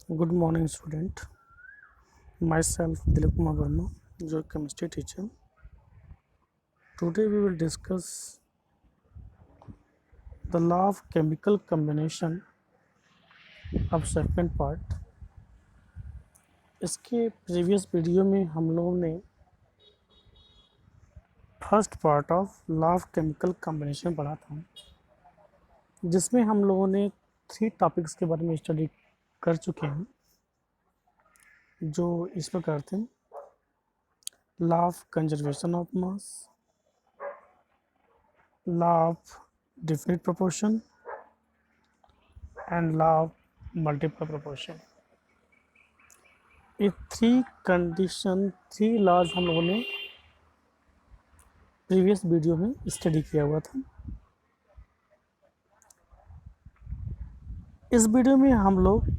Good morning, student. Myself, Dilip Kumar Verma, your chemistry teacher. Today we will discuss the law of chemical combination of second part. इसके previous video में हम लोगों ने first part of law of chemical combination पढ़ा था, जिसमें हम लोगों ने 3 टॉपिक्स के बारे में स्टडी कर चुके हैं, जो इस प्रकार थे: law of conservation of mass, law of definite proportion and law of multiple proportion. ये 3 लॉज हम लोगों ने प्रीवियस वीडियो में स्टडी किया हुआ था। इस वीडियो में हम लोग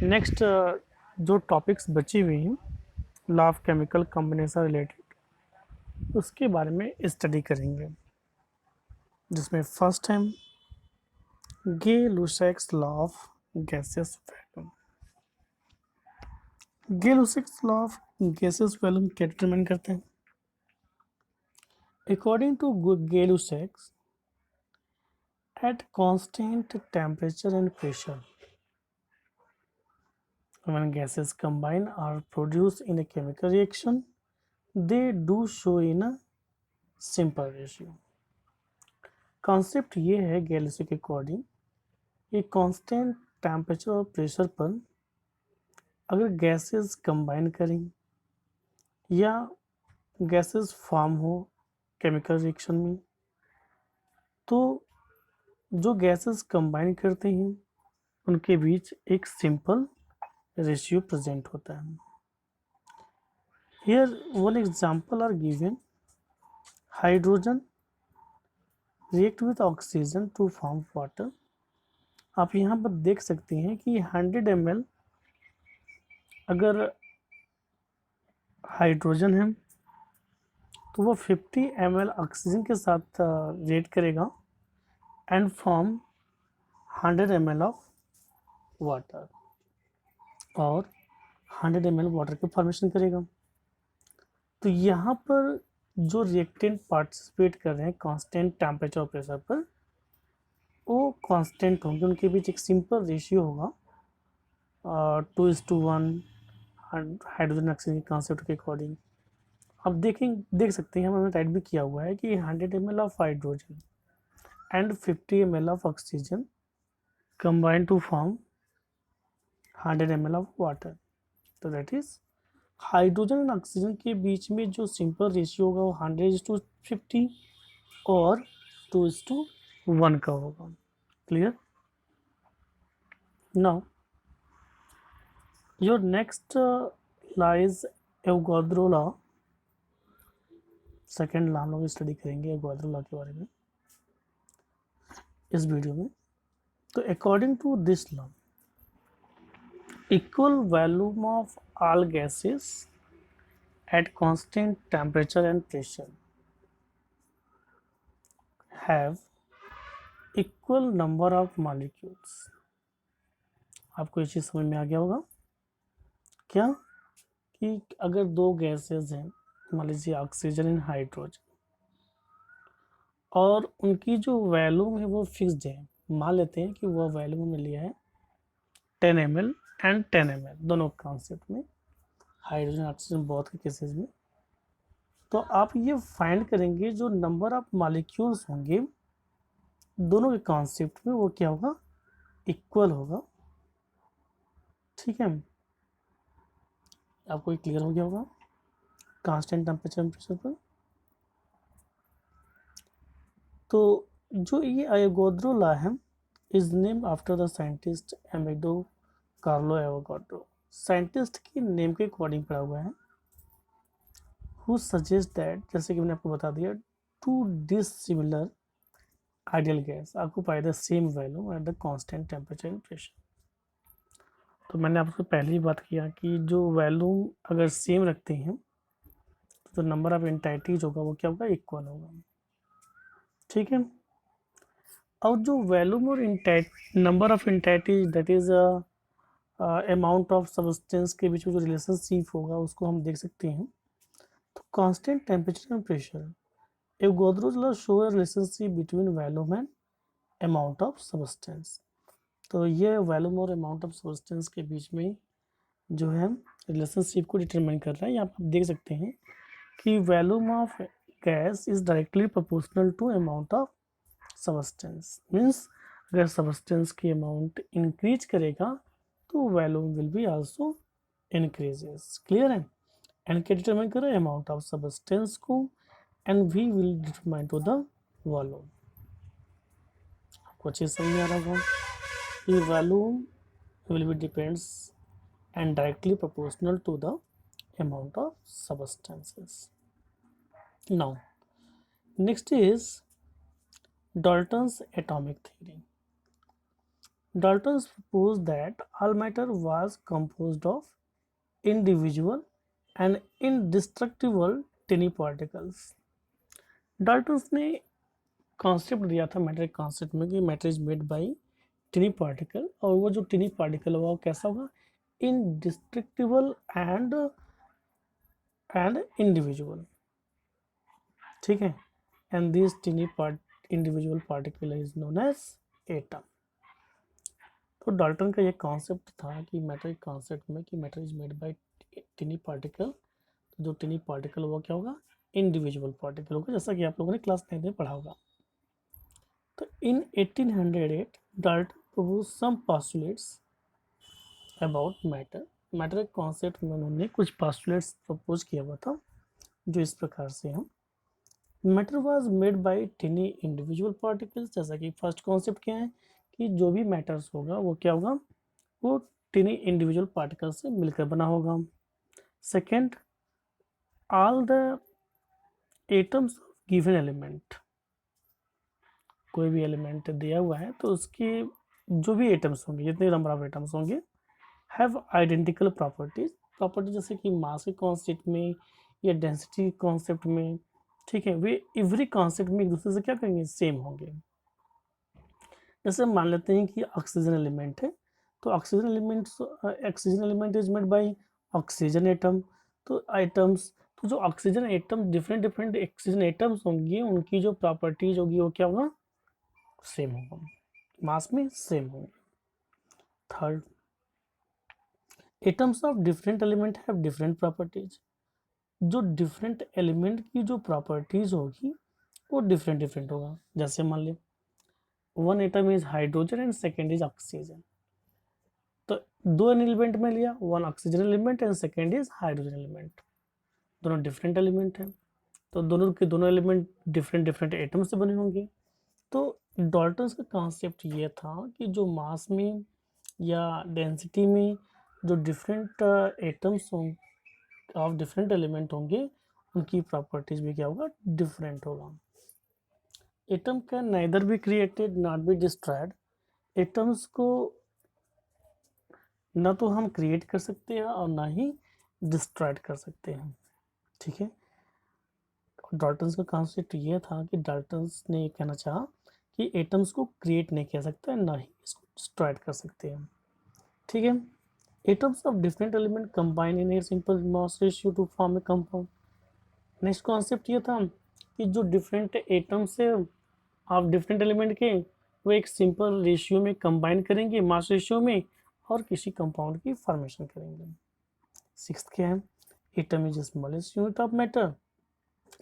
नेक्स्ट जो टॉपिक्स बचे हुए हैं law of chemical combination related, उसके बारे में स्टडी करेंगे, जिसमें फर्स्ट है Gay-Lussac's law of gases volume. Gay-Lussac's law of gases volume क्या डिटरमाइन करते हैं? According to Gay-Lussac's, at constant temperature and pressure, when gases combine or produce in a chemical reaction, they do show in a simple ratio. Concept ये है Galileo के according, ये constant temperature और pressure पर अगर gases combine करें या gases form हो केमिकल रिएक्शन में, तो जो गैसेस कंबाइन करते हैं उनके बीच एक सिंपल रेशियो प्रेजेंट होता है। Here one example are given: hydrogen react with oxygen to form water. आप यहाँ पर देख सकते हैं कि 100 ml अगर हाइड्रोजन है तो वो 50 ml ऑक्सीजन के साथ रिएक्ट करेगा and form 100 ml of water, और 100 ml वाटर की फॉर्मेशन करेगा। तो यहाँ पर जो रिएक्टेंट पार्टिसिपेट कर रहे हैं कांस्टेंट टेम्परेचर और प्रेशर पर, वो कांस्टेंट होंगे, उनके बीच एक सिंपल रेशियो होगा 2:1 हाइड्रोजन ऑक्सीजन के कॉन्सेप्ट के अकॉर्डिंग। आप देख सकते हैं, हमने राइट भी किया हुआ है कि 100 ml of hydrogen and 50 ml of oxygen combine to form 100 ml of water. तो that is hydrogen and oxygen के बीच में जो सिंपल रेशियो होगा वो 100:50 और 2:1 का होगा। Clear? Now your next lies Avogadro law. Second law हम लोग स्टडी करेंगे एवोगाड्रो लॉ के बारे में इस वीडियो में। तो according to this law, equal volume of all gases at constant temperature and pressure have equal number of molecules। आपको ये चीज़ समझ में आ गया होगा क्या कि अगर 2 गैसेस हैं, मान लीजिए ऑक्सीजन एंड हाइड्रोजन, और उनकी जो वैल्यूम है वो फिक्स्ड है। मान लेते हैं कि वो वैल्यूम हमने लिया है 10 ml एंड 10 ml, दोनों कॉन्सेप्ट में, हाइड्रोजन ऑक्सीजन बहुत के केसेस में। तो आप ये फाइंड करेंगे जो नंबर ऑफ मॉलिक्यूल्स होंगे दोनों के कॉन्सेप्ट में, वो क्या होगा? इक्वल होगा। ठीक है, आपको ये क्लियर हो गया होगा कांस्टेंट टेम्परेचर एंड प्रेशर पर। तो जो ये एवोगाड्रो लॉ है is name after the scientist अमेडो Carlo Avogadro. Scientist के नेम के अकॉर्डिंग पड़ा हुआ है। हु सजेस्ट दैट, जैसे कि मैंने आपको बता दिया, to dissimilar ideal gas occupy the same value at the constant temperature and pressure. तो मैंने आपको पहले ही बात किया कि जो वैल्यू अगर सेम रखते हैं तो नंबर ऑफ एंटाइटीज होगा वो क्या होगा? इक्वल होगा। ठीक है, और जो वैल्यूम और number of entities that is amount of substance के बीच में जो रिलेशनशिप होगा उसको हम देख सकते हैं। तो constant temperature and pressure, Avogadro law show a relationship between volume and amount of substance. तो ये वॉल्यूम और अमाउंट ऑफ सब्सटेंस के बीच में जो है रिलेशनशिप को डिटरमाइन कर रहा है। यहाँ पर आप देख सकते हैं कि volume of gas is directly proportional to amount of substance. Means अगर सब्सटेंस की अमाउंट इंक्रीज करेगा तो volume will be also increases. Clear है। एन के डिटरमाइन करें अमाउंट ऑफ सब्सटेंस को, and we will determine to the volume. आपको अच्छे समझ में आ रहा होगा कि volume will be depends and directly proportional to the amount of substances. Now, next is Dalton's atomic theory. Dalton proposed that all matter was composed of individual and indestructible tiny particles. Dalton ने concept दिया था matter concept में कि matter is made by tiny particle, और वो जो टिनी particle होगा वो कैसा होगा, indestructible and individual। ठीक है। And this tiny individual particle is known as atom. तो डाल्टन का ये कॉन्सेप्ट था कि मैटर कॉन्सेप्ट में कि matter is made by tiny particle. तो जो टिनी पार्टिकल वो क्या होगा, इंडिविजुअल पार्टिकल होगा, जैसा कि आप लोगों ने क्लास 9 में पढ़ा होगा। तो इन 1808 Dalton proposed some postulates about matter. Matter के कॉन्सेप्ट में उन्होंने कुछ पास्टुलेट्स प्रपोज किया हुआ था, जो इस प्रकार से हैं। Matter was made by टिनी individual particles. जैसा कि फर्स्ट कॉन्सेप्ट क्या है कि जो भी मैटर्स होगा वो क्या होगा, वो टिनी इंडिविजुअल पार्टिकल से मिलकर बना होगा। Second, all the atoms of given element, कोई भी एलिमेंट दिया हुआ है तो उसके जो भी एटम्स होंगे, जितने नंबर ऑफ एटम्स होंगे, हैव आइडेंटिकल प्रॉपर्टीज। प्रॉपर्टी जैसे कि मास के कॉन्सेप्ट में या डेंसिटी कॉन्सेप्ट में, ठीक है, वे एवरी कॉन्सेप्ट में एक दूसरे से क्या करेंगे, सेम होंगे। जैसे मान लेते हैं कि ऑक्सीजन एलिमेंट है, तो oxygen element is made by oxygen atom. तो आइटम्स, तो जो oxygen atom different different oxygen atoms होंगी, उनकी जो प्रॉपर्टीज होगी वो क्या होगा, सेम होगा, मास में सेम होंगे। Third, atoms of different element have different properties. जो डिफरेंट एलिमेंट की जो प्रॉपर्टीज होगी वो डिफरेंट डिफरेंट होगा। जैसे मान ले one atom is hydrogen and second is oxygen. तो दो एलिमेंट में लिया, one oxygen element and second is hydrogen element, दोनों डिफरेंट एलिमेंट हैं, तो दोनों के दोनों एलिमेंट डिफरेंट डिफरेंट एटम से बने होंगे। तो डाल्टन का कॉन्सेप्ट ये था कि जो मास में या डेंसिटी में जो different atoms of different element होंगे, उनकी प्रॉपर्टीज भी क्या होगा, डिफरेंट होगा। Atom can neither be created not be destroyed. Atoms को ना तो हम क्रिएट कर सकते हैं और ना ही डिस्ट्रॉयड कर सकते हैं। ठीक है। डाल्टन का कॉन्सेप्ट ये था कि डाल्टन ने ये कहना चाहा कि एटम्स को क्रिएट नहीं किया सकता है, ना ही इसको डिस्ट्रॉयड कर सकते हैं। ठीक है। Atoms of different element combine in a simple mass ratio two form A compound. Next concept ये था कि जो डिफरेंट एटम्स है ऑफ डिफरेंट एलिमेंट के, वो एक सिंपल रेशियो में कंबाइन करेंगे, मास रेशियो में, और किसी कंपाउंड की फॉर्मेशन करेंगे। सिक्स्थ क्या है, atom is smallest unit of matter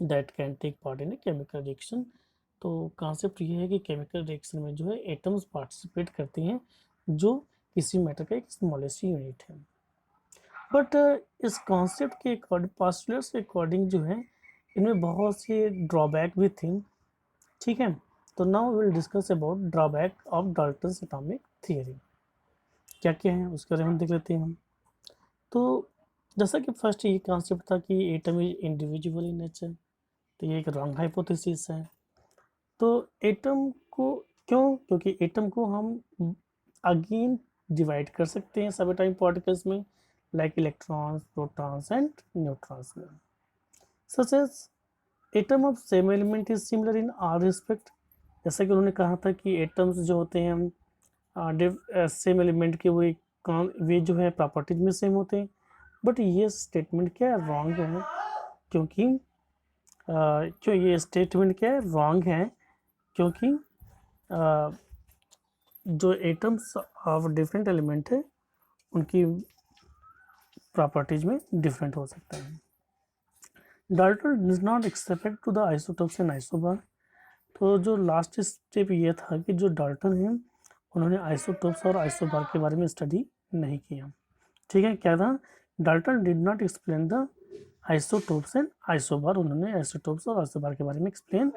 that can take part in a chemical reaction. तो कॉन्सेप्ट ये है कि केमिकल रिएक्शन में जो है एटम्स पार्टिसिपेट करते हैं जो किसी मैटर का एक स्मॉलेस्ट यूनिट है। बट इस कॉन्सेप्ट के अकॉर्डिंग, पास्टुलेट्स के अकॉर्डिंग जो है इनमें बहुत से ड्रॉबैक भी थे। ठीक है। तो now will discuss about drawback of Dalton's atomic theory. क्या क्या है उसके बारे में देख लेते हैं हम। तो जैसा कि फर्स्ट ये कॉन्सेप्ट था कि atom is individual in nature, तो ये एक रॉन्ग हाइपोथेसिस है। तो एटम को क्यों, क्योंकि एटम को हम अगेन डिवाइड कर सकते हैं सब एटॉमिक पार्टिकल्स में, like electrons, protons and neutrons में। Such as atom of same element is similar in all respect. जैसा कि उन्होंने कहा था कि एटम्स जो होते हैं सेम एलिमेंट के, वो एक वे जो है प्रॉपर्टीज में सेम होते हैं, बट ये स्टेटमेंट क्या है, रॉन्ग है, क्योंकि क्यों ये स्टेटमेंट क्या है, रॉन्ग है, क्योंकि जो एटम्स ऑफ डिफरेंट एलिमेंट है उनकी प्रॉपर्टीज में डिफरेंट हो सकता है। Dalton does not expect to the isotopes and isobar. तो जो लास्ट स्टेप ये था कि जो डाल्टन है उन्होंने आइसोटोप्स और आइसोबार के बारे में स्टडी नहीं किया। ठीक है, क्या था, Dalton did not explain the isotopes and isobar, उन्होंने आइसोटोप्स और आइसोबार के बारे में एक्सप्लेन